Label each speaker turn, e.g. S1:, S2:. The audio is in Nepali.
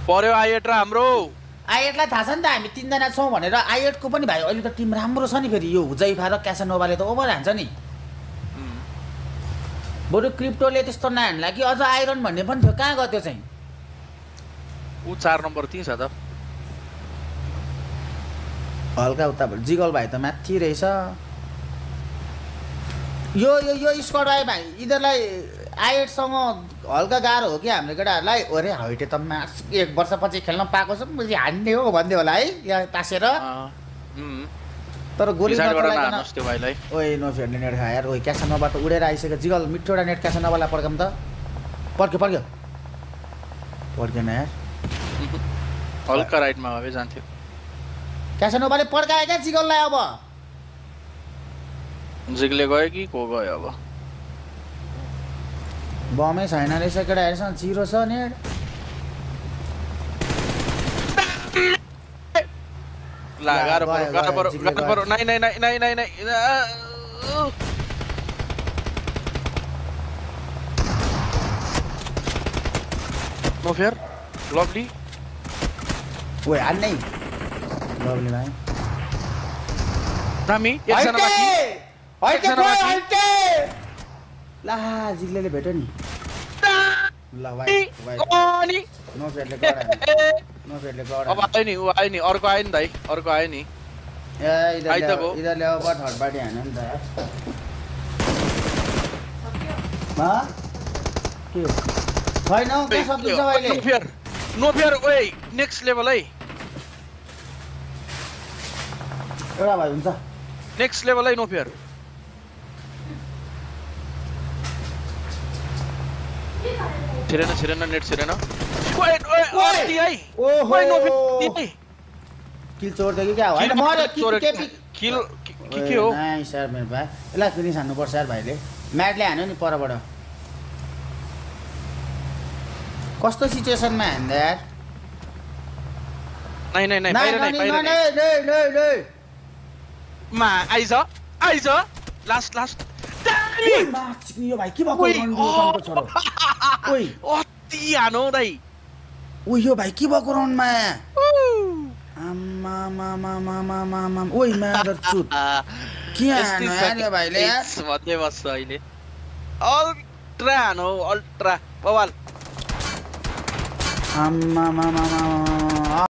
S1: पर्यो आइएट र हाम्रो
S2: आइएटलाई थाहा छ नि त हामी 3 जना छौं भनेर आइएटको पनि भाइ अहिले त टिम राम्रो छ नि फेरि यो हुजैफा र क्यासानोभाले त ओभर हान्छ नि बरु क्रिप्टोले त्यस्तो नहान्ला कि अझ आइरन भन्ने पनि थियो कहाँ गयो त्यो चाहिँ
S1: उ 4 नम्बर त्यही छ त
S2: हल्का उता जिगल भाइ त माथि रहेछ यो स्क्वाड आए भाइ यिनीहरूलाई आइएटसँग हल्का गाह्रो हो कि हाम्रो केटाहरूलाई अरे हाइटे त मास 1 वर्षपछि खेल्न पाएको छ पछि हान्ने हो भन्दै होला है यहाँ तासेर तर गोली
S1: नचलाइकन भाइलाई
S2: ओए नो फेर्ने नेट खा यार ओए क्यासानोबाट उडेर आइसक्यो जिगल मिठोडा नेट क्यासानोभालाई पड्काम त पर्क्यो पड्केन यार
S1: हल्का राइटमा भए जान्थ्यो
S2: क्यासानोभाले पड्कायो क्या जिगललाई अब
S1: जिगले गयो कि को गयो अब
S2: बमै छैन रहेछ केटाहरूसँग 0 छ नेट
S1: ला गाह्रो परो नाइ नो फेयर लभली
S2: ओए हान्नै लभली भाइ
S1: नामी एकजना बाँकी
S2: हैटे ला जिगले भेट्यो नि ल भाइ
S1: अनि
S2: नो फेडले गरा
S1: अब आयो नि उ आयो नि अर्को आयो नि दाइ अर्को आयो नि
S2: ए इधरले अब थर्ड पार्टी हान्यो नि त यार मा के छैन के सकिन्छ अहिले
S1: नो फेयर ओए नेक्स्ट लेभल है
S2: एउटा भाइ हुन्छ
S1: नेक्स्ट लेभल है नो फेयर छिरेन नेट छिरेन ओए है
S2: ओहो
S1: नो फेयर
S2: किल चोर देख्यो क्या हैन मरे
S1: किल के हो
S2: नाइ सर मेरो भाइ यसलाई फिनिस हान्नु पर्छ यार भाइले म्याटले हान्यो नि परबाट कस्तो सिचुएसनमा हान्दा यार
S1: नाइ बाहिर मा आइज लास्ट
S2: यो भाइ के भएको राउन्डको छोरो ओइ
S1: अति हानो दाइ
S2: ओइ यो भाइ के भएको राउन्डमा आमा ओइ मादर चुत के हानो यार यो भाइले यार
S1: मध्य बस्छ अहिले अल्ट्रा हानो अल्ट्रा बवाल
S2: आमा